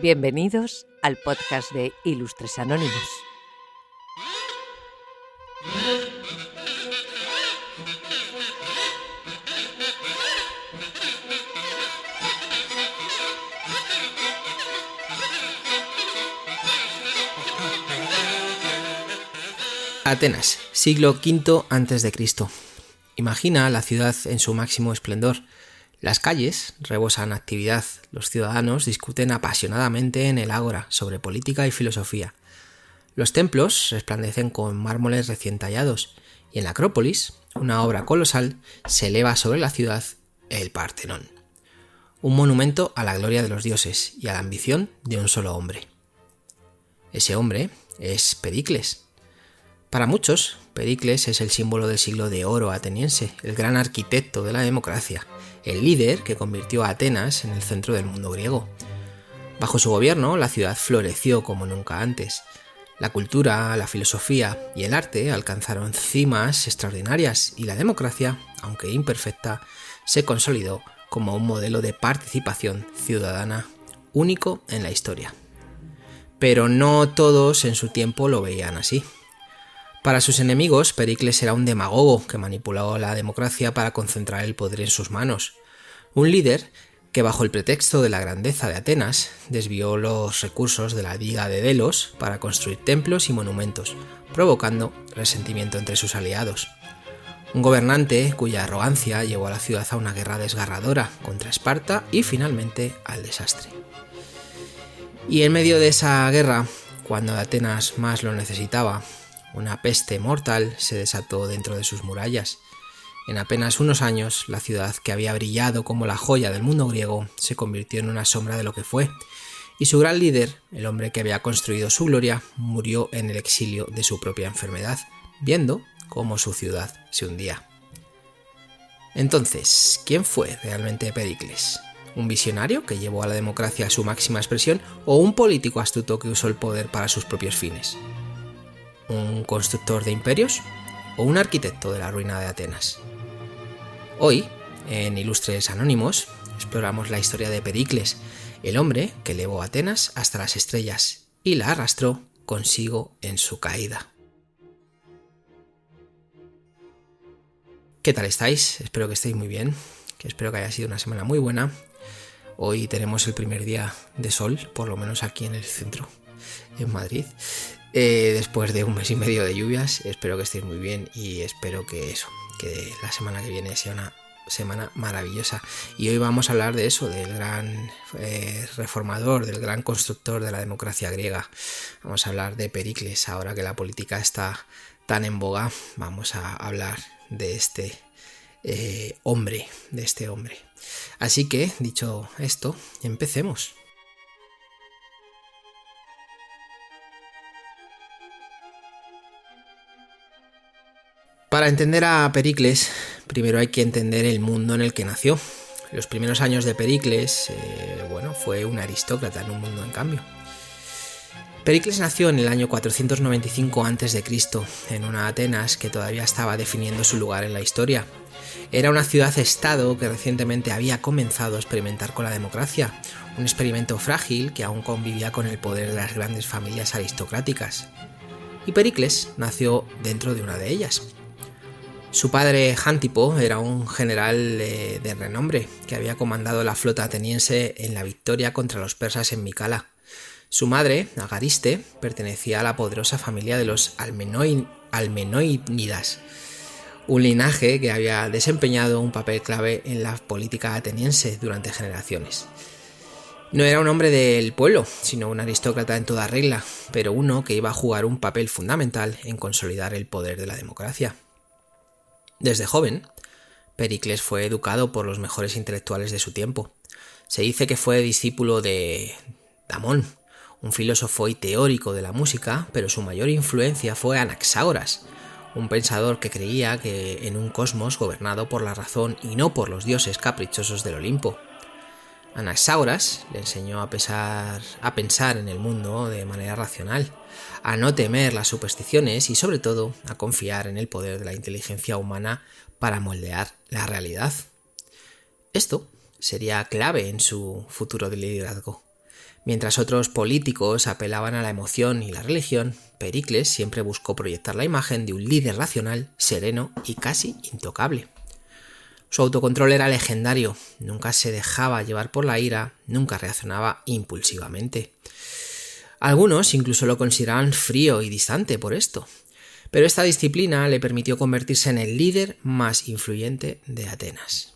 Bienvenidos al podcast de Ilustres Anónimos. Atenas, siglo V a.C. Imagina la ciudad en su máximo esplendor. Las calles rebosan actividad, los ciudadanos discuten apasionadamente en el ágora sobre política y filosofía. Los templos resplandecen con mármoles recién tallados y en la Acrópolis, una obra colosal, se eleva sobre la ciudad, el Partenón. Un monumento a la gloria de los dioses y a la ambición de un solo hombre. Ese hombre es Pericles. Para muchos, Pericles es el símbolo del siglo de oro ateniense, el gran arquitecto de la democracia, el líder que convirtió a Atenas en el centro del mundo griego. Bajo su gobierno, la ciudad floreció como nunca antes. La cultura, la filosofía y el arte alcanzaron cimas extraordinarias y la democracia, aunque imperfecta, se consolidó como un modelo de participación ciudadana único en la historia. Pero no todos en su tiempo lo veían así. Para sus enemigos, Pericles era un demagogo que manipulaba la democracia para concentrar el poder en sus manos. Un líder que, bajo el pretexto de la grandeza de Atenas, desvió los recursos de la Liga de Delos para construir templos y monumentos, provocando resentimiento entre sus aliados. Un gobernante cuya arrogancia llevó a la ciudad a una guerra desgarradora contra Esparta y finalmente al desastre. Y en medio de esa guerra, cuando Atenas más lo necesitaba, una peste mortal se desató dentro de sus murallas. En apenas unos años, la ciudad que había brillado como la joya del mundo griego se convirtió en una sombra de lo que fue, y su gran líder, el hombre que había construido su gloria, murió en el exilio de su propia enfermedad, viendo cómo su ciudad se hundía. Entonces, ¿quién fue realmente Pericles? ¿Un visionario que llevó a la democracia a su máxima expresión o un político astuto que usó el poder para sus propios fines? ¿Un constructor de imperios o un arquitecto de la ruina de Atenas? Hoy, en Ilustres Anónimos, exploramos la historia de Pericles, el hombre que elevó Atenas hasta las estrellas y la arrastró consigo en su caída. ¿Qué tal estáis? Espero que estéis muy bien, que espero que haya sido una semana muy buena. Hoy tenemos el primer día de sol, por lo menos aquí en el centro, en Madrid. Después de un mes y medio de lluvias, espero que estéis muy bien y espero que la semana que viene sea una semana maravillosa. Y hoy vamos a hablar de eso, del gran reformador, del gran constructor de la democracia griega. Vamos a hablar de Pericles. Ahora que la política está tan en boga, vamos a hablar de este hombre. Así que, dicho esto, empecemos. Para entender a Pericles, primero hay que entender el mundo en el que nació. Los primeros años de Pericles, fue un aristócrata en un mundo en cambio. Pericles nació en el año 495 a.C., en una Atenas que todavía estaba definiendo su lugar en la historia. Era una ciudad-estado que recientemente había comenzado a experimentar con la democracia, un experimento frágil que aún convivía con el poder de las grandes familias aristocráticas. Y Pericles nació dentro de una de ellas. Su padre, Jántipo, era un general de renombre que había comandado la flota ateniense en la victoria contra los persas en Micala. Su madre, Agariste, pertenecía a la poderosa familia de los Almenoínidas, un linaje que había desempeñado un papel clave en la política ateniense durante generaciones. No era un hombre del pueblo, sino un aristócrata en toda regla, pero uno que iba a jugar un papel fundamental en consolidar el poder de la democracia. Desde joven, Pericles fue educado por los mejores intelectuales de su tiempo. Se dice que fue discípulo de Damón, un filósofo y teórico de la música, pero su mayor influencia fue Anaxágoras, un pensador que creía que en un cosmos gobernado por la razón y no por los dioses caprichosos del Olimpo. Anaxágoras le enseñó a pensar en el mundo de manera racional, a no temer las supersticiones y sobre todo a confiar en el poder de la inteligencia humana para moldear la realidad. Esto sería clave en su futuro de liderazgo. Mientras otros políticos apelaban a la emoción y la religión, Pericles siempre buscó proyectar la imagen de un líder racional, sereno y casi intocable. Su autocontrol era legendario, nunca se dejaba llevar por la ira, nunca reaccionaba impulsivamente. Algunos incluso lo consideraban frío y distante por esto, pero esta disciplina le permitió convertirse en el líder más influyente de Atenas.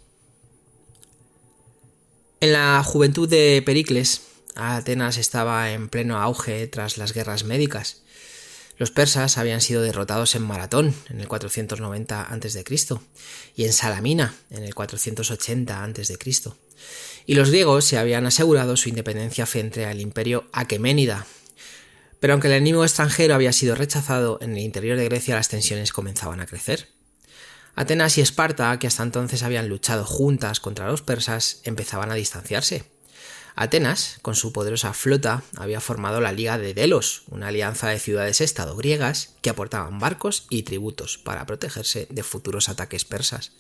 En la juventud de Pericles, Atenas estaba en pleno auge tras las guerras médicas. Los persas habían sido derrotados en Maratón en el 490 a.C. y en Salamina en el 480 a.C. Y los griegos se habían asegurado su independencia frente al imperio aqueménida. Pero aunque el enemigo extranjero había sido rechazado, en el interior de Grecia las tensiones comenzaban a crecer. Atenas y Esparta, que hasta entonces habían luchado juntas contra los persas, empezaban a distanciarse. Atenas, con su poderosa flota, había formado la Liga de Delos, una alianza de ciudades-estado griegas que aportaban barcos y tributos para protegerse de futuros ataques persas.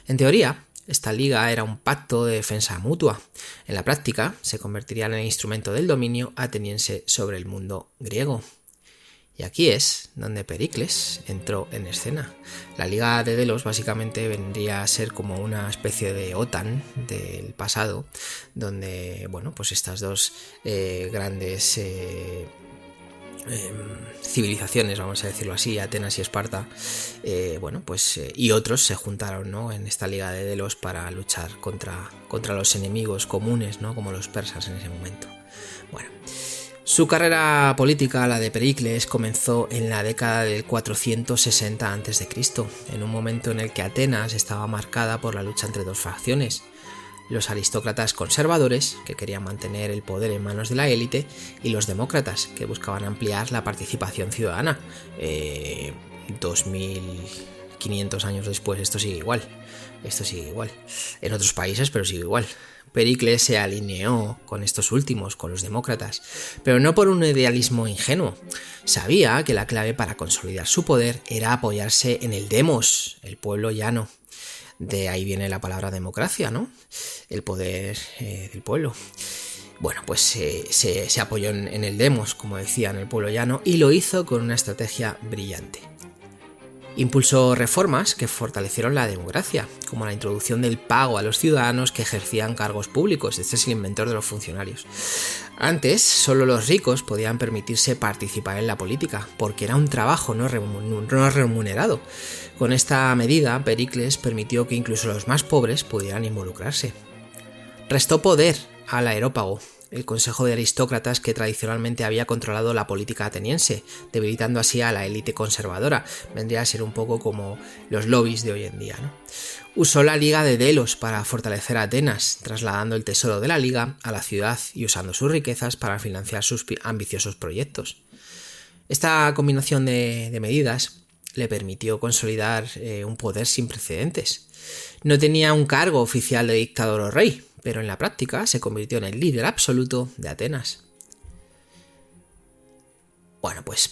En teoría, esta liga era un pacto de defensa mutua. En la práctica, se convertiría en el instrumento del dominio ateniense sobre el mundo griego. Y aquí es donde Pericles entró en escena. La Liga de Delos básicamente vendría a ser como una especie de OTAN del pasado, donde pues estas dos grandes civilizaciones, vamos a decirlo así, Atenas y Esparta, y otros se juntaron, ¿no?, en esta Liga de Delos para luchar contra los enemigos comunes, ¿no?, como los persas en ese momento. Su carrera política, la de Pericles, comenzó en la década del 460 a.C., en un momento en el que Atenas estaba marcada por la lucha entre dos facciones: los aristócratas conservadores, que querían mantener el poder en manos de la élite, y los demócratas, que buscaban ampliar la participación ciudadana. 2500 años después esto sigue igual. En otros países, pero sigue igual. Pericles se alineó con estos últimos, con los demócratas, pero no por un idealismo ingenuo. Sabía que la clave para consolidar su poder era apoyarse en el demos, el pueblo llano. De ahí viene la palabra democracia, ¿no? El poder del pueblo. Se apoyó en el demos, como decía, en el pueblo llano, y lo hizo con una estrategia brillante. Impulsó reformas que fortalecieron la democracia, como la introducción del pago a los ciudadanos que ejercían cargos públicos. Este es el inventor de los funcionarios. Antes, solo los ricos podían permitirse participar en la política, porque era un trabajo no remunerado. Con esta medida, Pericles permitió que incluso los más pobres pudieran involucrarse. Restó poder al areópago, el consejo de aristócratas que tradicionalmente había controlado la política ateniense, debilitando así a la élite conservadora. Vendría a ser un poco como los lobbies de hoy en día, ¿no? Usó la Liga de Delos para fortalecer a Atenas, trasladando el tesoro de la liga a la ciudad y usando sus riquezas para financiar sus ambiciosos proyectos. Esta combinación de medidas le permitió consolidar un poder sin precedentes. No tenía un cargo oficial de dictador o rey, pero en la práctica se convirtió en el líder absoluto de Atenas.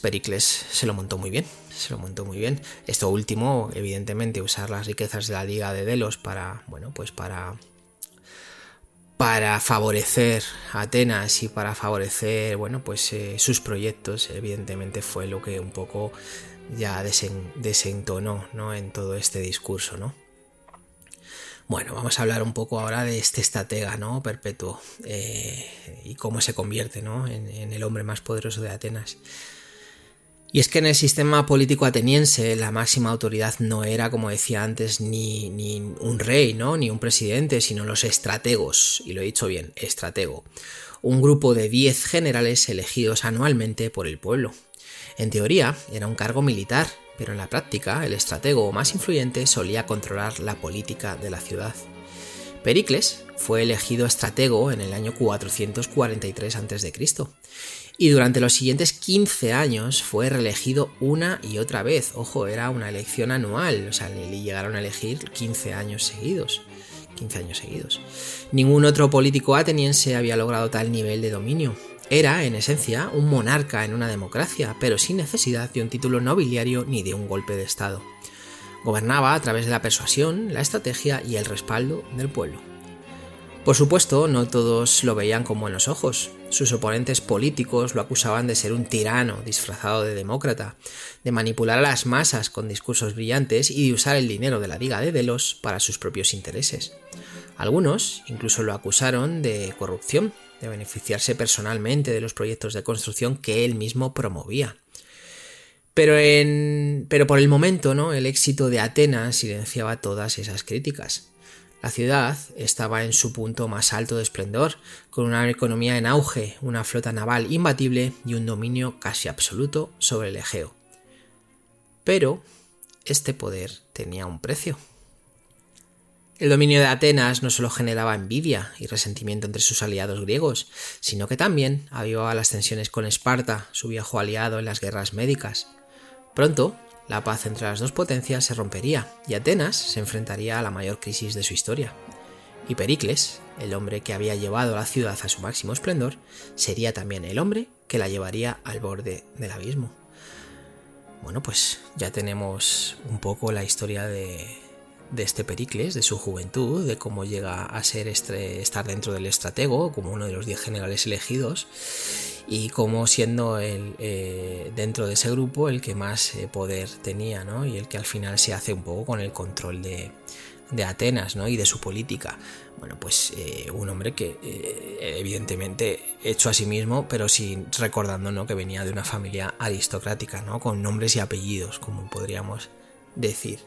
Pericles se lo montó muy bien. Esto último, evidentemente, usar las riquezas de la Liga de Delos para favorecer a Atenas y para favorecer, sus proyectos, evidentemente fue lo que un poco ya desentonó, ¿no?, en todo este discurso, ¿no? Vamos a hablar un poco ahora de este estratega, ¿no?, perpetuo, y cómo se convierte, ¿no?, en el hombre más poderoso de Atenas. Y es que en el sistema político ateniense la máxima autoridad no era, como decía antes, ni un rey, ¿no?, ni un presidente, sino los estrategos, y lo he dicho bien, estratego, un grupo de 10 generales elegidos anualmente por el pueblo. En teoría era un cargo militar, pero en la práctica el estratego más influyente solía controlar la política de la ciudad. Pericles fue elegido estratego en el año 443 a.C. y durante los siguientes 15 años fue reelegido una y otra vez. Ojo, era una elección anual, le llegaron a elegir 15 años seguidos. Ningún otro político ateniense había logrado tal nivel de dominio. Era, en esencia, un monarca en una democracia, pero sin necesidad de un título nobiliario ni de un golpe de estado. Gobernaba a través de la persuasión, la estrategia y el respaldo del pueblo. Por supuesto, no todos lo veían con buenos ojos. Sus oponentes políticos lo acusaban de ser un tirano disfrazado de demócrata, de manipular a las masas con discursos brillantes y de usar el dinero de la Liga de Delos para sus propios intereses. Algunos incluso lo acusaron de corrupción, de beneficiarse personalmente de los proyectos de construcción que él mismo promovía. Pero por el momento, ¿no?, el éxito de Atenas silenciaba todas esas críticas. La ciudad estaba en su punto más alto de esplendor, con una economía en auge, una flota naval imbatible y un dominio casi absoluto sobre el Egeo. Pero este poder tenía un precio. El dominio de Atenas no solo generaba envidia y resentimiento entre sus aliados griegos, sino que también avivaba las tensiones con Esparta, su viejo aliado en las guerras médicas. Pronto, la paz entre las dos potencias se rompería y Atenas se enfrentaría a la mayor crisis de su historia. Y Pericles, el hombre que había llevado a la ciudad a su máximo esplendor, sería también el hombre que la llevaría al borde del abismo. Bueno, pues ya tenemos un poco la historia de este Pericles, de su juventud, de cómo llega a ser estar dentro del estratego, como uno de los 10 generales elegidos, y cómo siendo dentro de ese grupo el que más poder tenía, ¿no? Y el que al final se hace un poco con el control de Atenas, ¿no?, y de su política. Bueno, pues un hombre que evidentemente hecho a sí mismo, pero sin recordando, ¿no?, que venía de una familia aristocrática, ¿no?, con nombres y apellidos, como podríamos decir.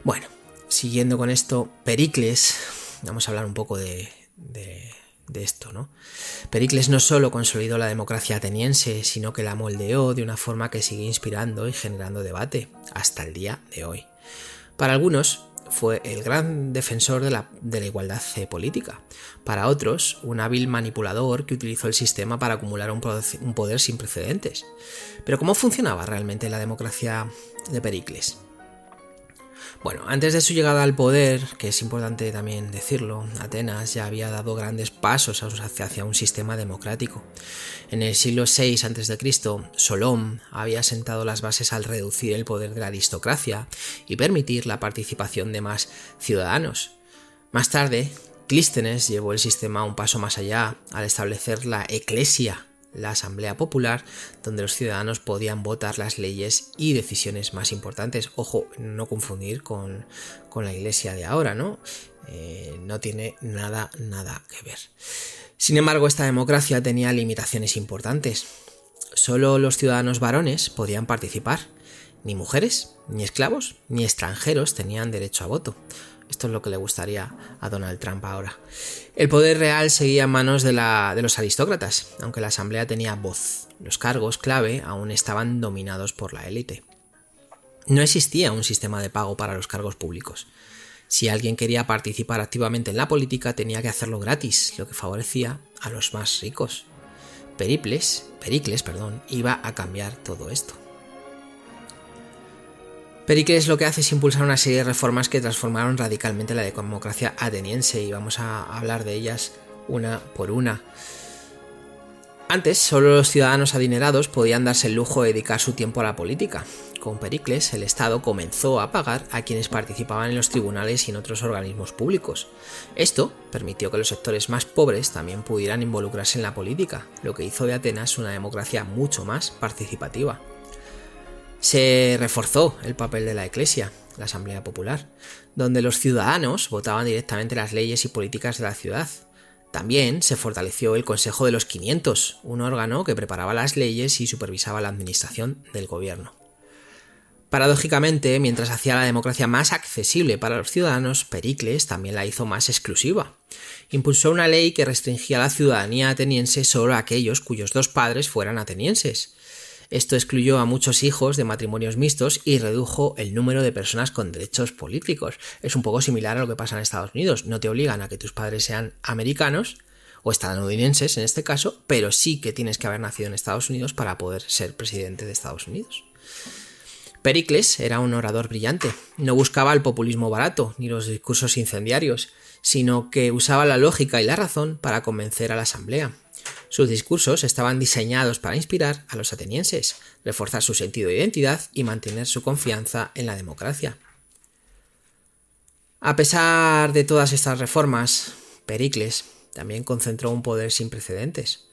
Bueno, siguiendo con esto, Pericles, vamos a hablar un poco de esto, ¿no? Pericles no solo consolidó la democracia ateniense, sino que la moldeó de una forma que sigue inspirando y generando debate hasta el día de hoy. Para algunos fue el gran defensor de la igualdad política. Para otros, un hábil manipulador que utilizó el sistema para acumular un poder sin precedentes. Pero ¿cómo funcionaba realmente la democracia de Pericles? Bueno, antes de su llegada al poder, que es importante también decirlo, Atenas ya había dado grandes pasos hacia un sistema democrático. En el siglo VI a.C., Solón había sentado las bases al reducir el poder de la aristocracia y permitir la participación de más ciudadanos. Más tarde, Clístenes llevó el sistema un paso más allá al establecer la eclesia, la asamblea popular, donde los ciudadanos podían votar las leyes y decisiones más importantes. Ojo, no confundir con la iglesia de ahora, ¿no? No tiene nada que ver. Sin embargo, esta democracia tenía limitaciones importantes. Solo los ciudadanos varones podían participar. Ni mujeres, ni esclavos, ni extranjeros tenían derecho a voto. Esto es lo que le gustaría a Donald Trump ahora. El poder real seguía en manos de los aristócratas, aunque la asamblea tenía voz. Los cargos clave aún estaban dominados por la élite. No existía un sistema de pago para los cargos públicos. Si alguien quería participar activamente en la política, tenía que hacerlo gratis, lo que favorecía a los más ricos. Pericles, iba a cambiar todo esto. Pericles lo que hace es impulsar una serie de reformas que transformaron radicalmente la democracia ateniense, y vamos a hablar de ellas una por una. Antes, solo los ciudadanos adinerados podían darse el lujo de dedicar su tiempo a la política. Con Pericles, el Estado comenzó a pagar a quienes participaban en los tribunales y en otros organismos públicos. Esto permitió que los sectores más pobres también pudieran involucrarse en la política, lo que hizo de Atenas una democracia mucho más participativa. Se reforzó el papel de la Eclesia, la Asamblea Popular, donde los ciudadanos votaban directamente las leyes y políticas de la ciudad. También se fortaleció el Consejo de los 500, un órgano que preparaba las leyes y supervisaba la administración del gobierno. Paradójicamente, mientras hacía la democracia más accesible para los ciudadanos, Pericles también la hizo más exclusiva. Impulsó una ley que restringía la ciudadanía ateniense solo a aquellos cuyos dos padres fueran atenienses. Esto excluyó a muchos hijos de matrimonios mixtos y redujo el número de personas con derechos políticos. Es un poco similar a lo que pasa en Estados Unidos. No te obligan a que tus padres sean americanos o estadounidenses en este caso, pero sí que tienes que haber nacido en Estados Unidos para poder ser presidente de Estados Unidos. Pericles era un orador brillante. No buscaba el populismo barato ni los discursos incendiarios, sino que usaba la lógica y la razón para convencer a la asamblea. Sus discursos estaban diseñados para inspirar a los atenienses, reforzar su sentido de identidad y mantener su confianza en la democracia. A pesar de todas estas reformas, Pericles también concentró un poder sin precedentes.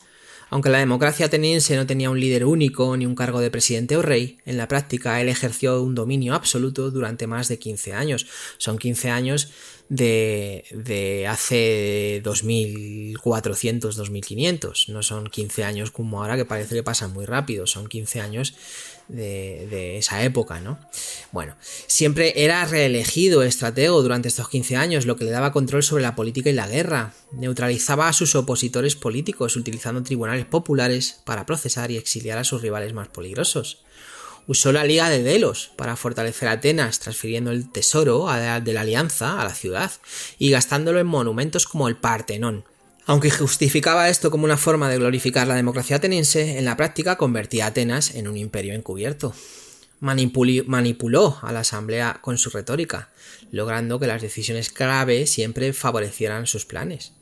Aunque la democracia ateniense no tenía un líder único ni un cargo de presidente o rey, en la práctica él ejerció un dominio absoluto durante más de 15 años. Son 15 años de hace 2400, 2500. No son 15 años como ahora, que parece que pasan muy rápido. Son 15 años de esa época, ¿no? Bueno, siempre era reelegido estratego durante estos 15 años, lo que le daba control sobre la política y la guerra. Neutralizaba a sus opositores políticos utilizando tribunales populares para procesar y exiliar a sus rivales más peligrosos. Usó la Liga de Delos para fortalecer Atenas, transfiriendo el tesoro de la alianza a la ciudad y gastándolo en monumentos como el Partenón. Aunque justificaba esto como una forma de glorificar la democracia ateniense, en la práctica convertía a Atenas en un imperio encubierto. Manipuló a la asamblea con su retórica, logrando que las decisiones clave siempre favorecieran sus planes.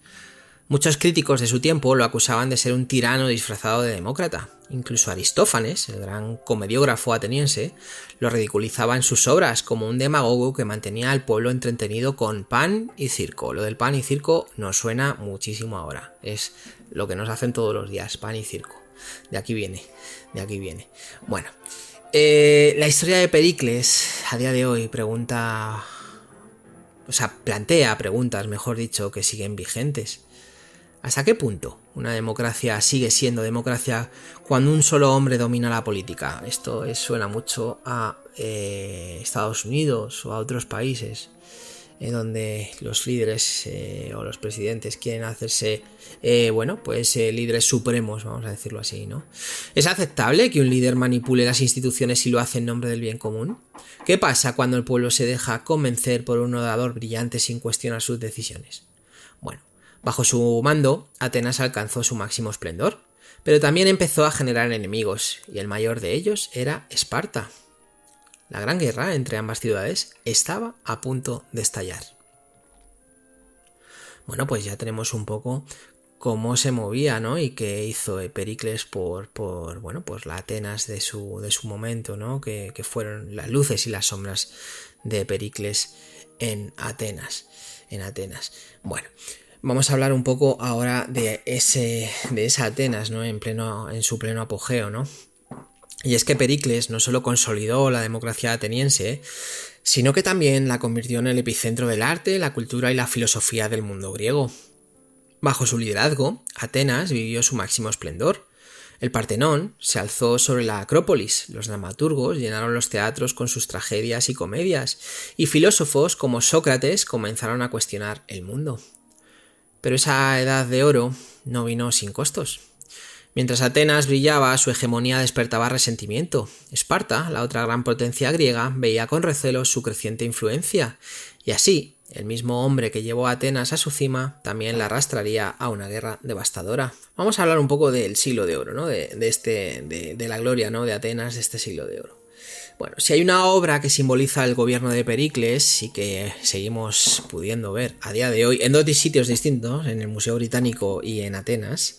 Muchos críticos de su tiempo lo acusaban de ser un tirano disfrazado de demócrata. Incluso Aristófanes, el gran comediógrafo ateniense, lo ridiculizaba en sus obras como un demagogo que mantenía al pueblo entretenido con pan y circo. Lo del pan y circo nos suena muchísimo ahora. Es lo que nos hacen todos los días, pan y circo. De aquí viene. Bueno, la historia de Pericles a día de hoy plantea preguntas, mejor dicho, que siguen vigentes. ¿Hasta qué punto una democracia sigue siendo democracia cuando un solo hombre domina la política? Esto suena mucho a Estados Unidos o a otros países donde los líderes o los presidentes quieren hacerse líderes supremos, vamos a decirlo así, ¿no? ¿Es aceptable que un líder manipule las instituciones y lo hace en nombre del bien común? ¿Qué pasa cuando el pueblo se deja convencer por un orador brillante sin cuestionar sus decisiones? Bueno, bajo su mando, Atenas alcanzó su máximo esplendor, pero también empezó a generar enemigos, y el mayor de ellos era Esparta. La gran guerra entre ambas ciudades estaba a punto de estallar. Bueno, pues ya tenemos un poco cómo se movía, ¿no? Y qué hizo Pericles por la Atenas de su momento, ¿no? Que fueron las luces y las sombras de Pericles en Atenas. Bueno, vamos a hablar un poco ahora de esa Atenas, ¿no? En su pleno apogeo, ¿no? Y es que Pericles no solo consolidó la democracia ateniense, sino que también la convirtió en el epicentro del arte, la cultura y la filosofía del mundo griego. Bajo su liderazgo, Atenas vivió su máximo esplendor. El Partenón se alzó sobre la Acrópolis, los dramaturgos llenaron los teatros con sus tragedias y comedias, y filósofos como Sócrates comenzaron a cuestionar el mundo. Pero esa edad de oro no vino sin costos. Mientras Atenas brillaba, su hegemonía despertaba resentimiento. Esparta, la otra gran potencia griega, veía con recelo su creciente influencia, y así, el mismo hombre que llevó a Atenas a su cima también la arrastraría a una guerra devastadora. Vamos a hablar un poco del siglo de oro, ¿no? de la gloria, ¿no? De Atenas, de este siglo de oro. Bueno, si hay una obra que simboliza el gobierno de Pericles y que seguimos pudiendo ver a día de hoy en dos sitios distintos, en el Museo Británico y en Atenas,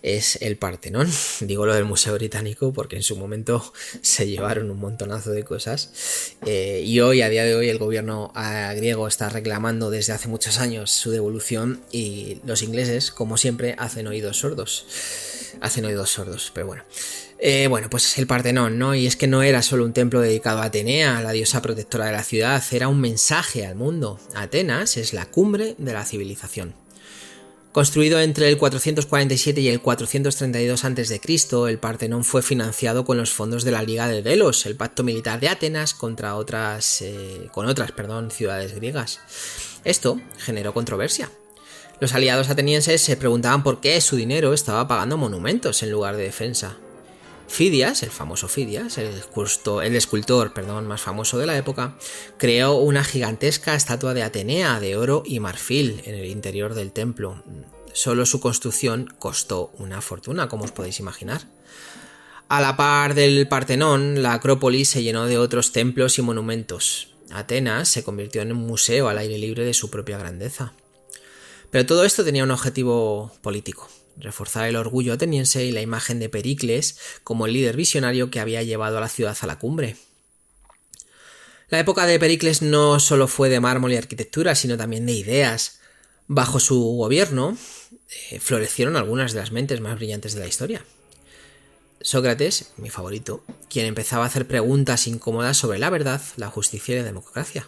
es el Partenón. Digo lo del Museo Británico porque en su momento se llevaron un montonazo de cosas y hoy, a día de hoy, el gobierno griego está reclamando desde hace muchos años su devolución y los ingleses, como siempre, hacen oídos sordos, pero bueno. Pues el Partenón, ¿no? Y es que no era solo un templo dedicado a Atenea, la diosa protectora de la ciudad, era un mensaje al mundo. Atenas es la cumbre de la civilización. Construido entre el 447 y el 432 a.C., el Partenón fue financiado con los fondos de la Liga de Delos, el pacto militar de Atenas con otras ciudades griegas. Esto generó controversia. Los aliados atenienses se preguntaban por qué su dinero estaba pagando monumentos en lugar de defensa. Fidias, el famoso Fidias, el escultor más famoso de la época, creó una gigantesca estatua de Atenea de oro y marfil en el interior del templo. Solo su construcción costó una fortuna, como os podéis imaginar. A la par del Partenón, la Acrópolis se llenó de otros templos y monumentos. Atenas se convirtió en un museo al aire libre de su propia grandeza. Pero todo esto tenía un objetivo político: reforzar el orgullo ateniense y la imagen de Pericles como el líder visionario que había llevado a la ciudad a la cumbre. La época de Pericles no solo fue de mármol y arquitectura, sino también de ideas. Bajo su gobierno florecieron algunas de las mentes más brillantes de la historia. Sócrates, mi favorito, quien empezaba a hacer preguntas incómodas sobre la verdad, la justicia y la democracia.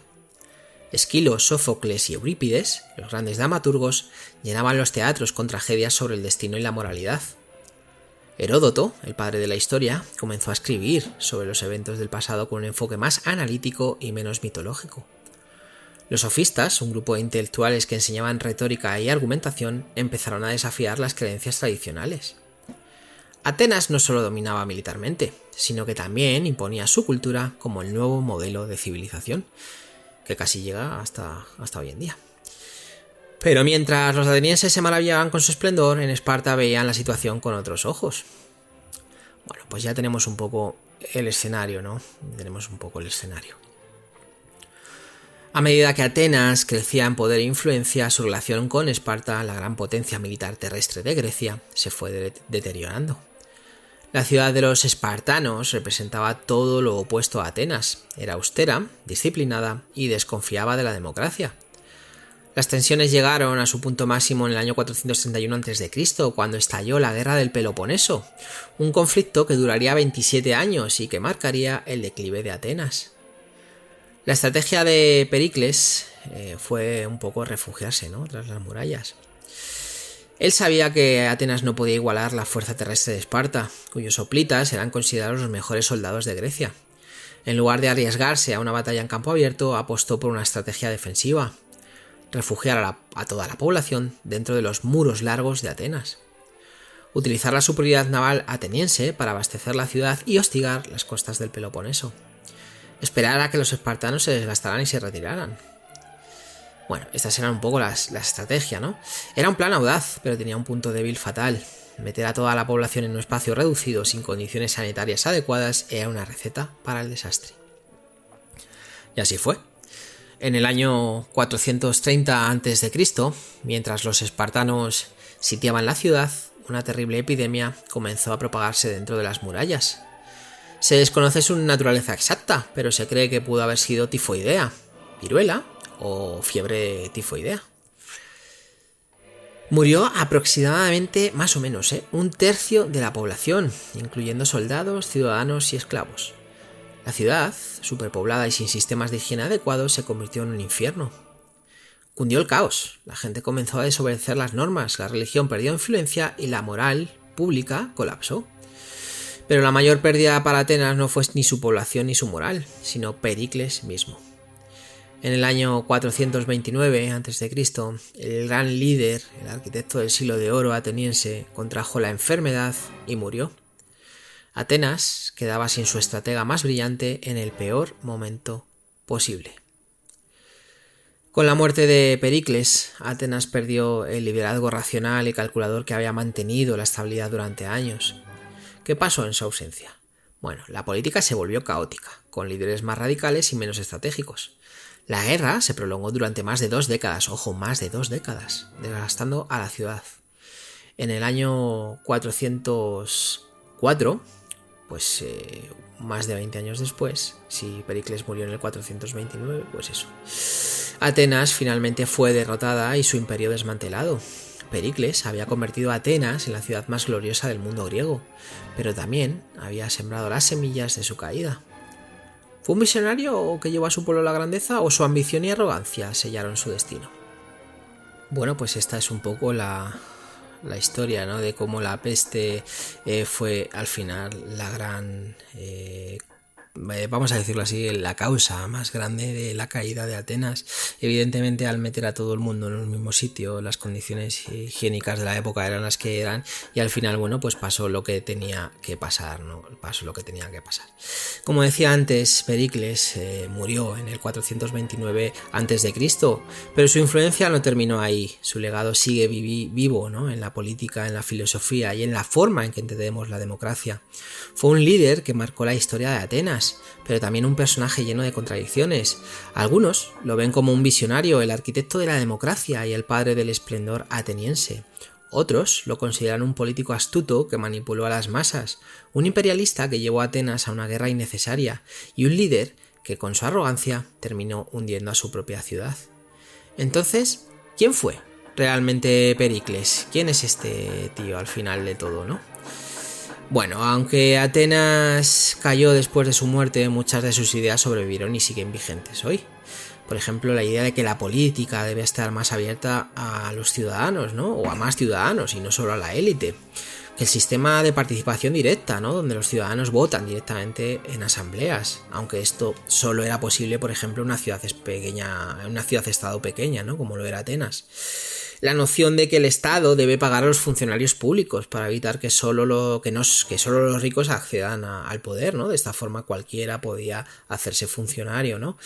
Esquilo, Sófocles y Eurípides, los grandes dramaturgos, llenaban los teatros con tragedias sobre el destino y la moralidad. Heródoto, el padre de la historia, comenzó a escribir sobre los eventos del pasado con un enfoque más analítico y menos mitológico. Los sofistas, un grupo de intelectuales que enseñaban retórica y argumentación, empezaron a desafiar las creencias tradicionales. Atenas no solo dominaba militarmente, sino que también imponía su cultura como el nuevo modelo de civilización, que casi llega hasta hoy en día. Pero mientras los atenienses se maravillaban con su esplendor, en Esparta veían la situación con otros ojos. Bueno, pues ya tenemos un poco el escenario, ¿no? A medida que Atenas crecía en poder e influencia, su relación con Esparta, la gran potencia militar terrestre de Grecia, se fue deteriorando. La ciudad de los espartanos representaba todo lo opuesto a Atenas. Era austera, disciplinada y desconfiaba de la democracia. Las tensiones llegaron a su punto máximo en el año 431 a.C., cuando estalló la Guerra del Peloponeso, un conflicto que duraría 27 años y que marcaría el declive de Atenas. La estrategia de Pericles fue un poco refugiarse, ¿no?, tras las murallas. Él sabía que Atenas no podía igualar la fuerza terrestre de Esparta, cuyos hoplitas eran considerados los mejores soldados de Grecia. En lugar de arriesgarse a una batalla en campo abierto, apostó por una estrategia defensiva: refugiar a toda la población dentro de los muros largos de Atenas, utilizar la superioridad naval ateniense para abastecer la ciudad y hostigar las costas del Peloponeso, esperar a que los espartanos se desgastaran y se retiraran. Bueno, estas eran un poco la estrategia, ¿no? Era un plan audaz, pero tenía un punto débil fatal. Meter a toda la población en un espacio reducido sin condiciones sanitarias adecuadas era una receta para el desastre. Y así fue. En el año 430 a.C., mientras los espartanos sitiaban la ciudad, una terrible epidemia comenzó a propagarse dentro de las murallas. Se desconoce su naturaleza exacta, pero se cree que pudo haber sido tifoidea, viruela o fiebre tifoidea. Murió aproximadamente, más o menos, un tercio de la población, incluyendo soldados, ciudadanos y esclavos. La ciudad, superpoblada y sin sistemas de higiene adecuados, se convirtió en un infierno. Cundió el caos, la gente comenzó a desobedecer las normas, la religión perdió influencia y la moral pública colapsó. Pero la mayor pérdida para Atenas no fue ni su población ni su moral, sino Pericles mismo. En el año 429 a.C., el gran líder, el arquitecto del siglo de oro ateniense, contrajo la enfermedad y murió. Atenas quedaba sin su estratega más brillante en el peor momento posible. Con la muerte de Pericles, Atenas perdió el liderazgo racional y calculador que había mantenido la estabilidad durante años. ¿Qué pasó en su ausencia? Bueno, la política se volvió caótica, con líderes más radicales y menos estratégicos. La guerra se prolongó durante más de 2 décadas, más de 2 décadas, devastando a la ciudad. En el año 404, más de 20 años después, si Pericles murió en el 429, Atenas finalmente fue derrotada y su imperio desmantelado. Pericles había convertido a Atenas en la ciudad más gloriosa del mundo griego, pero también había sembrado las semillas de su caída. ¿Fue un visionario que llevó a su pueblo a la grandeza o su ambición y arrogancia sellaron su destino? Bueno, pues esta es un poco la historia, ¿no?, de cómo la peste fue al final la gran, vamos a decirlo así, la causa más grande de la caída de Atenas. Evidentemente, al meter a todo el mundo en un mismo sitio, las condiciones higiénicas de la época eran las que eran y al final, pasó lo que tenía que pasar, ¿no? Como decía antes, Pericles murió en el 429 a.C., pero su influencia no terminó ahí. Su legado sigue vivo, ¿no?, en la política, en la filosofía y en la forma en que entendemos la democracia. Fue un líder que marcó la historia de Atenas, pero también un personaje lleno de contradicciones. Algunos lo ven como un visionario, el arquitecto de la democracia y el padre del esplendor ateniense. Otros lo consideran un político astuto que manipuló a las masas, un imperialista que llevó a Atenas a una guerra innecesaria y un líder que con su arrogancia terminó hundiendo a su propia ciudad. Entonces, ¿quién fue? realmente Pericles? ¿Quién es este tío al final de todo, no? Bueno, aunque Atenas cayó después de su muerte, muchas de sus ideas sobrevivieron y siguen vigentes hoy. Por ejemplo, la idea de que la política debe estar más abierta a los ciudadanos, ¿no? O a más ciudadanos y no solo a la élite. Que el sistema de participación directa, ¿no? Donde los ciudadanos votan directamente en asambleas, aunque esto solo era posible, por ejemplo, en una ciudad-estado pequeña, ¿no? Como lo era Atenas. La noción de que el Estado debe pagar a los funcionarios públicos para evitar que solo los ricos accedan al poder, ¿no? De esta forma cualquiera podía hacerse funcionario, ¿no?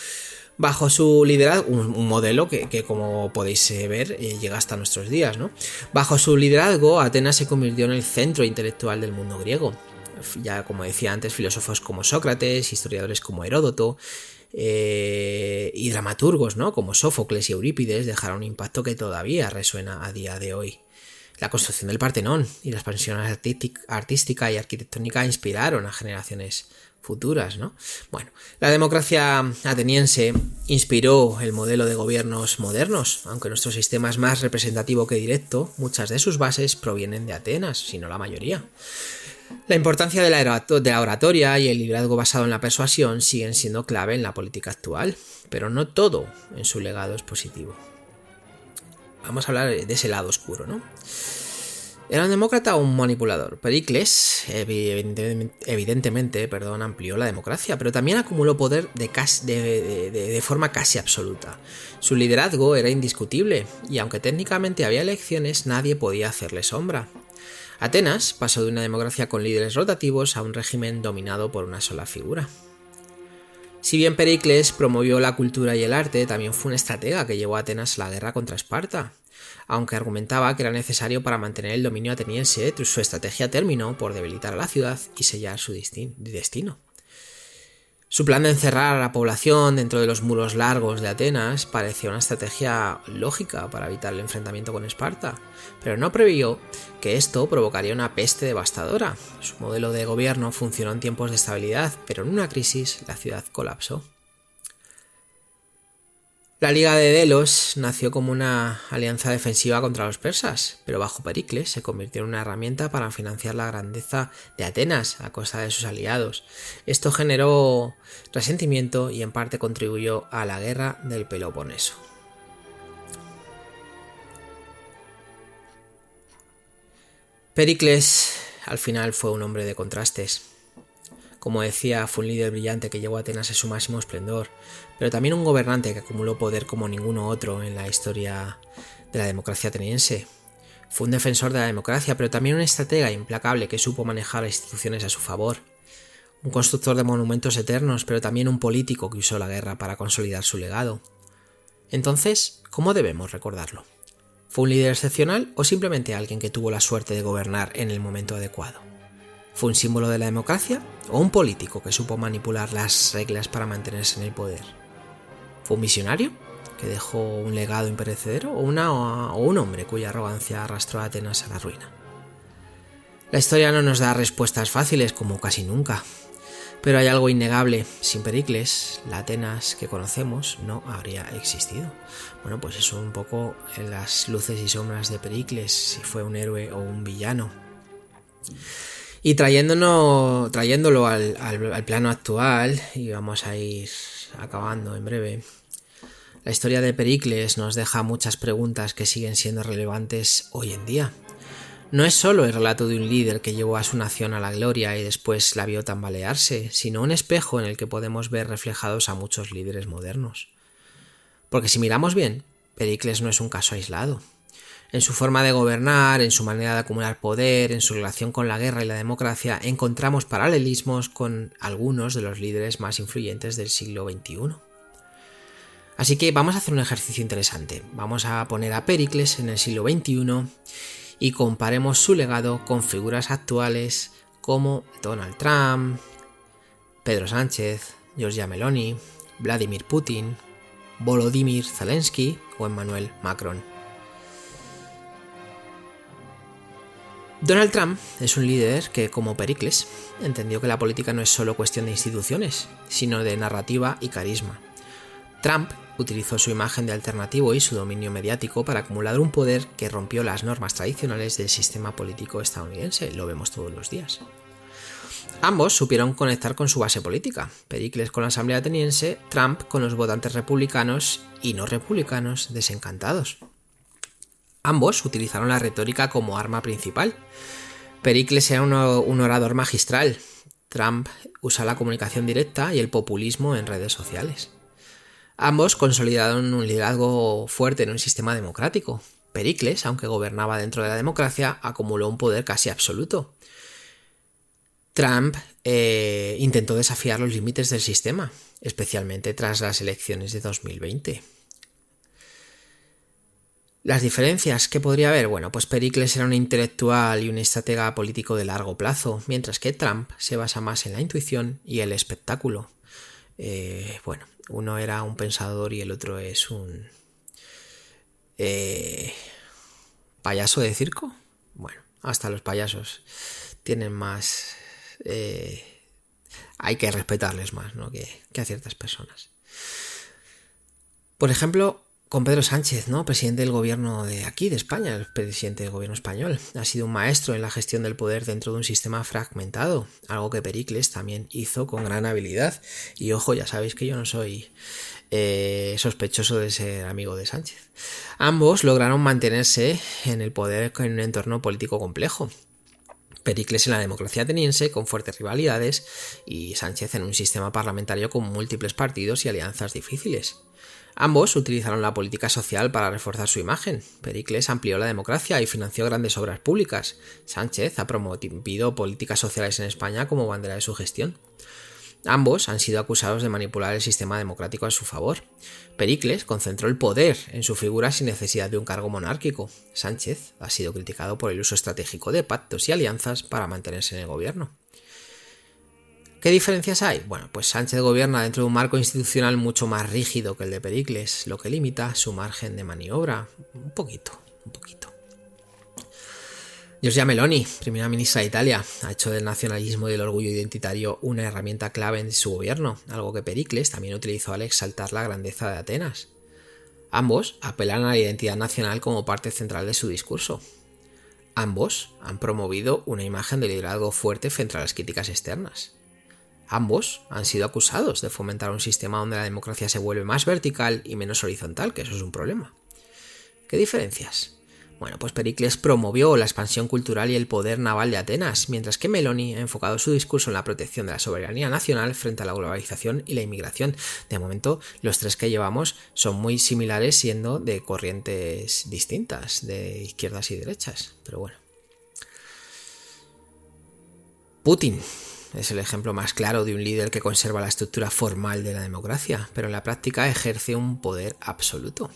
Bajo su liderazgo, un modelo que como podéis ver llega hasta nuestros días, ¿no? Bajo su liderazgo, Atenas se convirtió en el centro intelectual del mundo griego. Ya como decía antes, filósofos como Sócrates, historiadores como Heródoto y dramaturgos, ¿no? Como Sófocles y Eurípides dejaron un impacto que todavía resuena a día de hoy. La construcción del Partenón y la expansión artística y arquitectónica inspiraron a generaciones futuras, ¿no? Bueno, la democracia ateniense inspiró el modelo de gobiernos modernos, aunque nuestro sistema es más representativo que directo, muchas de sus bases provienen de Atenas, si no la mayoría. La importancia de la oratoria y el liderazgo basado en la persuasión siguen siendo clave en la política actual, pero no todo en su legado es positivo. Vamos a hablar de ese lado oscuro, ¿no? ¿Era un demócrata o un manipulador? Pericles, evidentemente, amplió la democracia, pero también acumuló poder de forma casi absoluta. Su liderazgo era indiscutible, y aunque técnicamente había elecciones, nadie podía hacerle sombra. Atenas pasó de una democracia con líderes rotativos a un régimen dominado por una sola figura. Si bien Pericles promovió la cultura y el arte, también fue un estratega que llevó a Atenas a la guerra contra Esparta. Aunque argumentaba que era necesario para mantener el dominio ateniense, su estrategia terminó por debilitar a la ciudad y sellar su destino. Su plan de encerrar a la población dentro de los muros largos de Atenas parecía una estrategia lógica para evitar el enfrentamiento con Esparta, pero no previó que esto provocaría una peste devastadora. Su modelo de gobierno funcionó en tiempos de estabilidad, pero en una crisis la ciudad colapsó. La Liga de Delos nació como una alianza defensiva contra los persas, pero bajo Pericles se convirtió en una herramienta para financiar la grandeza de Atenas a costa de sus aliados. Esto generó resentimiento y en parte contribuyó a la guerra del Peloponeso. Pericles al final fue un hombre de contrastes. Como decía, fue un líder brillante que llevó a Atenas a su máximo esplendor, pero también un gobernante que acumuló poder como ninguno otro en la historia de la democracia ateniense. Fue un defensor de la democracia, pero también un estratega implacable que supo manejar las instituciones a su favor. Un constructor de monumentos eternos, pero también un político que usó la guerra para consolidar su legado. Entonces, ¿cómo debemos recordarlo? ¿Fue un líder excepcional o simplemente alguien que tuvo la suerte de gobernar en el momento adecuado? ¿Fue un símbolo de la democracia o un político que supo manipular las reglas para mantenerse en el poder? ¿Fue un visionario que dejó un legado imperecedero o un hombre cuya arrogancia arrastró a Atenas a la ruina? La historia no nos da respuestas fáciles como casi nunca, pero hay algo innegable: sin Pericles, la Atenas que conocemos no habría existido. Bueno, pues eso un poco en las luces y sombras de Pericles, si fue un héroe o un villano. Y trayéndolo al plano actual, y vamos a ir acabando en breve, la historia de Pericles nos deja muchas preguntas que siguen siendo relevantes hoy en día. No es solo el relato de un líder que llevó a su nación a la gloria y después la vio tambalearse, sino un espejo en el que podemos ver reflejados a muchos líderes modernos. Porque si miramos bien, Pericles no es un caso aislado. En su forma de gobernar, en su manera de acumular poder, en su relación con la guerra y la democracia, encontramos paralelismos con algunos de los líderes más influyentes del siglo XXI. Así que vamos a hacer un ejercicio interesante. Vamos a poner a Pericles en el siglo XXI y comparemos su legado con figuras actuales como Donald Trump, Pedro Sánchez, Giorgia Meloni, Vladimir Putin, Volodymyr Zelensky o Emmanuel Macron. Donald Trump es un líder que, como Pericles, entendió que la política no es solo cuestión de instituciones, sino de narrativa y carisma. Trump utilizó su imagen de alternativo y su dominio mediático para acumular un poder que rompió las normas tradicionales del sistema político estadounidense. Lo vemos todos los días. Ambos supieron conectar con su base política, Pericles con la Asamblea ateniense, Trump con los votantes republicanos y no republicanos desencantados. Ambos utilizaron la retórica como arma principal. Pericles era un orador magistral, Trump usa la comunicación directa y el populismo en redes sociales. Ambos consolidaron un liderazgo fuerte en un sistema democrático. Pericles, aunque gobernaba dentro de la democracia, acumuló un poder casi absoluto. Trump intentó desafiar los límites del sistema, especialmente tras las elecciones de 2020. Las diferencias que podría haber, bueno, pues Pericles era un intelectual y un estratega político de largo plazo, mientras que Trump se basa más en la intuición y el espectáculo. Uno era un pensador y el otro es un payaso de circo. Bueno, hasta los payasos tienen más... hay que respetarles más, ¿no? que a ciertas personas. Por ejemplo, con Pedro Sánchez, ¿no? Presidente del gobierno de aquí, de España, el presidente del gobierno español. Ha sido un maestro en la gestión del poder dentro de un sistema fragmentado, algo que Pericles también hizo con gran habilidad. Y ojo, ya sabéis que yo no soy sospechoso de ser amigo de Sánchez. Ambos lograron mantenerse en el poder en un entorno político complejo. Pericles en la democracia ateniense con fuertes rivalidades y Sánchez en un sistema parlamentario con múltiples partidos y alianzas difíciles. Ambos utilizaron la política social para reforzar su imagen. Pericles amplió la democracia y financió grandes obras públicas. Sánchez ha promovido políticas sociales en España como bandera de su gestión. Ambos han sido acusados de manipular el sistema democrático a su favor. Pericles concentró el poder en su figura sin necesidad de un cargo monárquico. Sánchez ha sido criticado por el uso estratégico de pactos y alianzas para mantenerse en el gobierno. ¿Qué diferencias hay? Bueno, pues Sánchez gobierna dentro de un marco institucional mucho más rígido que el de Pericles, lo que limita su margen de maniobra un poquito. Giorgia Meloni, primera ministra de Italia, ha hecho del nacionalismo y del orgullo identitario una herramienta clave en su gobierno, algo que Pericles también utilizó al exaltar la grandeza de Atenas. Ambos apelan a la identidad nacional como parte central de su discurso. Ambos han promovido una imagen de liderazgo fuerte frente a las críticas externas. Ambos han sido acusados de fomentar un sistema donde la democracia se vuelve más vertical y menos horizontal, que eso es un problema. ¿Qué diferencias? Bueno, pues Pericles promovió la expansión cultural y el poder naval de Atenas, mientras que Meloni ha enfocado su discurso en la protección de la soberanía nacional frente a la globalización y la inmigración. De momento, los tres que llevamos son muy similares, siendo de corrientes distintas, de izquierdas y derechas, pero bueno. Putin es el ejemplo más claro de un líder que conserva la estructura formal de la democracia, pero en la práctica ejerce un poder absoluto.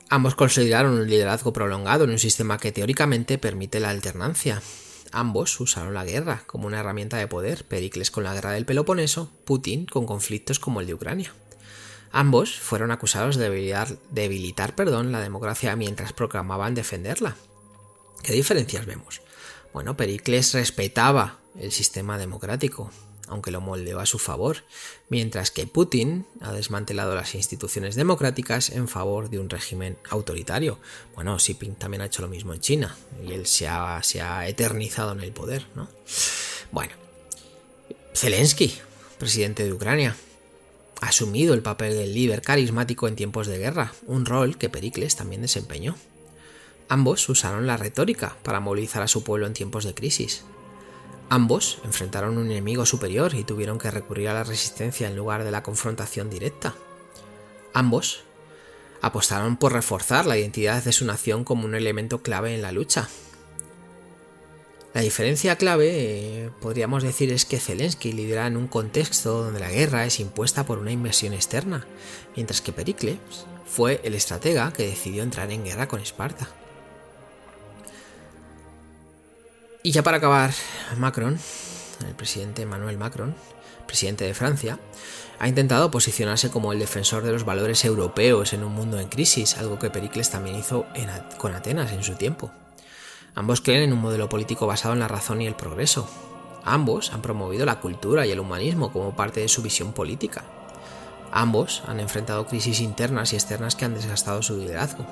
Ambos consolidaron un liderazgo prolongado en un sistema que teóricamente permite la alternancia. Ambos usaron la guerra como una herramienta de poder, Pericles con la guerra del Peloponeso, Putin con conflictos como el de Ucrania. Ambos fueron acusados de debilitar la democracia mientras proclamaban defenderla. ¿Qué diferencias vemos? Bueno, Pericles respetaba el sistema democrático, aunque lo moldeó a su favor, mientras que Putin ha desmantelado las instituciones democráticas en favor de un régimen autoritario. Bueno, Xi Jinping también ha hecho lo mismo en China, y él se ha eternizado en el poder, ¿no? Bueno, Zelensky, presidente de Ucrania, ha asumido el papel del líder carismático en tiempos de guerra, un rol que Pericles también desempeñó. Ambos usaron la retórica para movilizar a su pueblo en tiempos de crisis. Ambos enfrentaron un enemigo superior y tuvieron que recurrir a la resistencia en lugar de la confrontación directa. Ambos apostaron por reforzar la identidad de su nación como un elemento clave en la lucha. La diferencia clave, podríamos decir, es que Zelensky lidera en un contexto donde la guerra es impuesta por una invasión externa, mientras que Pericles fue el estratega que decidió entrar en guerra con Esparta. Y ya para acabar, Macron, el presidente Emmanuel Macron, presidente de Francia, ha intentado posicionarse como el defensor de los valores europeos en un mundo en crisis, algo que Pericles también hizo con Atenas en su tiempo. Ambos creen en un modelo político basado en la razón y el progreso. Ambos han promovido la cultura y el humanismo como parte de su visión política. Ambos han enfrentado crisis internas y externas que han desgastado su liderazgo.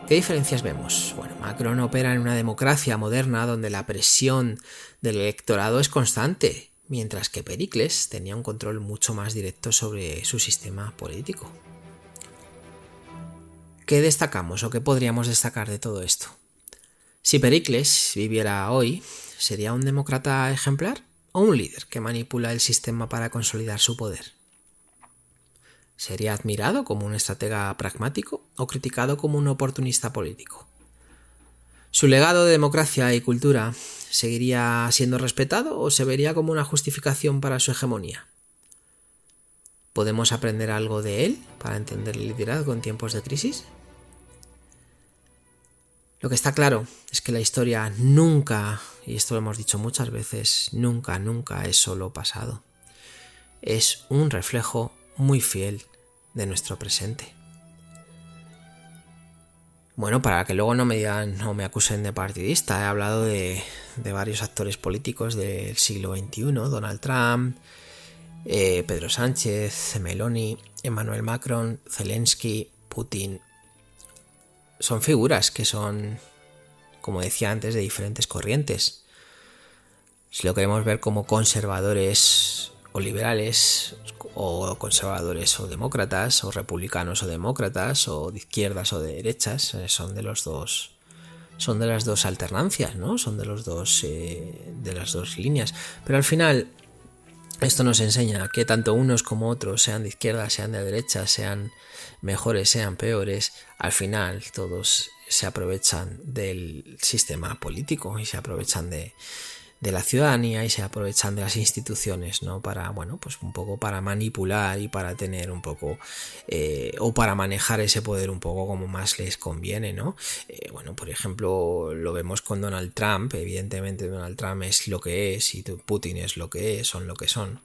¿Qué diferencias vemos? Bueno, Macron opera en una democracia moderna donde la presión del electorado es constante, mientras que Pericles tenía un control mucho más directo sobre su sistema político. ¿Qué destacamos o qué podríamos destacar de todo esto? Si Pericles viviera hoy, ¿sería un demócrata ejemplar o un líder que manipula el sistema para consolidar su poder? ¿Sería admirado como un estratega pragmático o criticado como un oportunista político? ¿Su legado de democracia y cultura seguiría siendo respetado o se vería como una justificación para su hegemonía? ¿Podemos aprender algo de él para entender el liderazgo en tiempos de crisis? Lo que está claro es que la historia nunca, y esto lo hemos dicho muchas veces, nunca es solo pasado. Es un reflejo muy fiel de nuestro presente. Bueno, para que luego no me digan o me acusen de partidista, he hablado de varios actores políticos del siglo XXI, Donald Trump, Pedro Sánchez, Meloni, Emmanuel Macron, Zelensky, Putin. Son figuras que son, como decía antes, de diferentes corrientes. Si lo queremos ver como conservadores o liberales, o conservadores o demócratas, o republicanos o demócratas, o de izquierdas o de derechas, son de las dos alternancias, ¿no? Son de las dos líneas. Pero al final esto nos enseña que tanto unos como otros, sean de izquierda, sean de derecha, sean mejores, sean peores, al final todos se aprovechan del sistema político y se aprovechan de la ciudadanía y se aprovechan de las instituciones, ¿no? Para, bueno, pues un poco para manipular y para tener un poco o para manejar ese poder un poco como más les conviene, ¿no? Bueno, por ejemplo, lo vemos con Donald Trump. Evidentemente Donald Trump es lo que es y Putin es lo que es, son lo que son.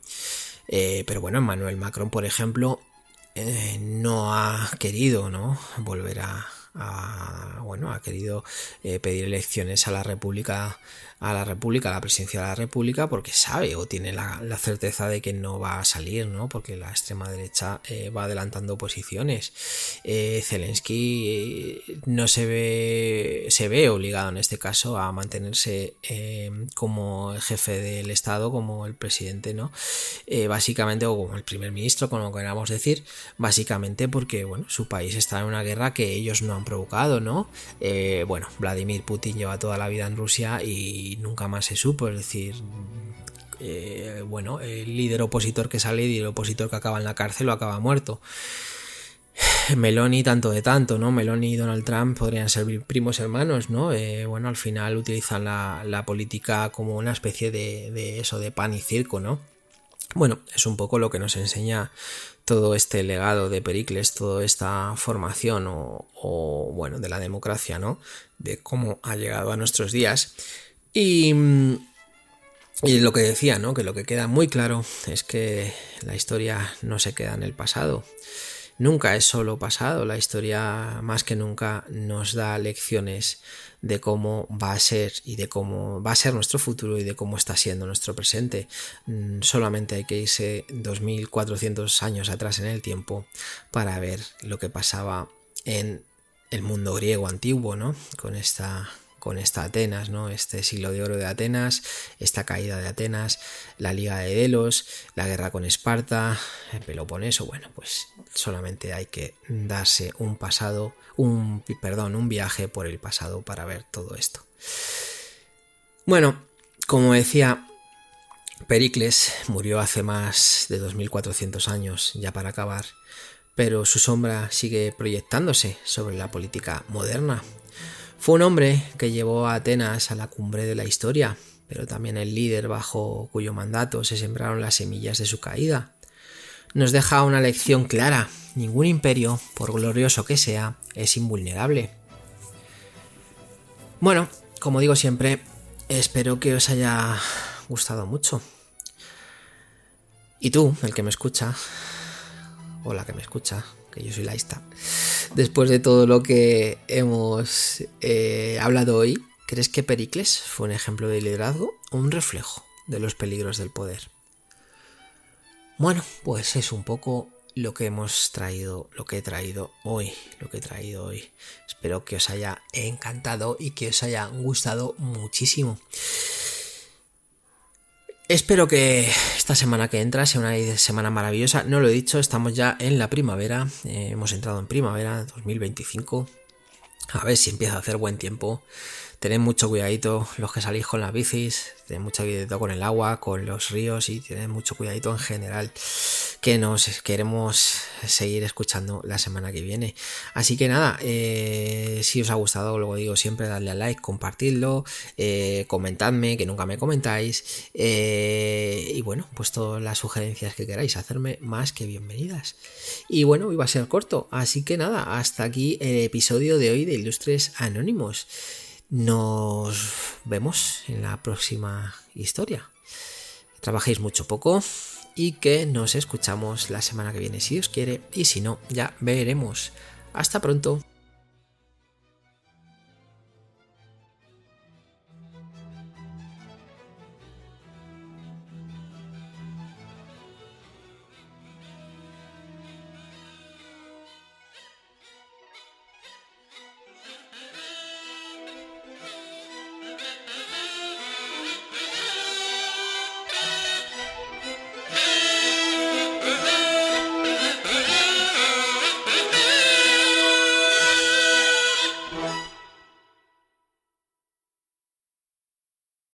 Pero bueno, Emmanuel Macron, por ejemplo, no ha querido, ¿no?, volver ha querido pedir elecciones a la presidencia de la República, porque sabe o tiene la certeza de que no va a salir, ¿no? Porque la extrema derecha va adelantando posiciones. Zelensky no se ve obligado en este caso a mantenerse como el jefe del Estado, como el presidente, ¿no? Básicamente, o como el primer ministro, como lo queramos decir, básicamente porque, bueno, su país está en una guerra que ellos no han provocado, ¿no? Vladimir Putin lleva toda la vida en Rusia y nunca más se supo, es decir, el líder opositor que sale y el opositor que acaba en la cárcel o acaba muerto. Meloni tanto de tanto, ¿no? Meloni y Donald Trump podrían ser primos hermanos, ¿no? Al final utilizan la política como una especie de pan y circo, ¿no? Bueno, es un poco lo que nos enseña todo este legado de Pericles, toda esta formación de la democracia, ¿no? De cómo ha llegado a nuestros días. Y lo que decía, ¿no? Que lo que queda muy claro es que la historia no se queda en el pasado. Nunca es solo pasado, la historia más que nunca nos da lecciones de cómo va a ser y de cómo va a ser nuestro futuro y de cómo está siendo nuestro presente. Solamente hay que irse 2400 años atrás en el tiempo para ver lo que pasaba en el mundo griego antiguo, ¿no? Con esta Atenas, ¿no? Este siglo de oro de Atenas, esta caída de Atenas, la Liga de Delos, la guerra con Esparta, el Peloponeso. Bueno, pues solamente hay que darse un viaje por el pasado para ver todo esto. Bueno, como decía, Pericles murió hace más de 2400 años, ya para acabar, pero su sombra sigue proyectándose sobre la política moderna. Fue un hombre que llevó a Atenas a la cumbre de la historia, pero también el líder bajo cuyo mandato se sembraron las semillas de su caída. Nos deja una lección clara: ningún imperio, por glorioso que sea, es invulnerable. Bueno, como digo siempre, espero que os haya gustado mucho. Y tú, el que me escucha, o la que me escucha, que yo soy laísta, después de todo lo que hemos hablado hoy, ¿crees que Pericles fue un ejemplo de liderazgo o un reflejo de los peligros del poder? Bueno, pues es un poco lo que hemos traído, lo que he traído hoy. Espero que os haya encantado y que os haya gustado muchísimo. Espero que esta semana que entra sea una semana maravillosa. No lo he dicho, estamos ya en la primavera. Hemos entrado en primavera 2025. A ver si empieza a hacer buen tiempo. Tened mucho cuidadito los que salís con las bicis, tened mucho cuidadito con el agua, con los ríos y tened mucho cuidadito en general, que nos queremos seguir escuchando la semana que viene. Así que nada, si os ha gustado, luego digo siempre, dadle a like, compartidlo, comentadme, que nunca me comentáis, y bueno, pues todas las sugerencias que queráis hacerme, más que bienvenidas. Y bueno, iba a ser corto, así que nada, hasta aquí el episodio de hoy de Ilustres Anónimos. Nos vemos en la próxima historia. Trabajéis mucho poco y que nos escuchamos la semana que viene si Dios quiere, y si no, ya veremos. Hasta pronto.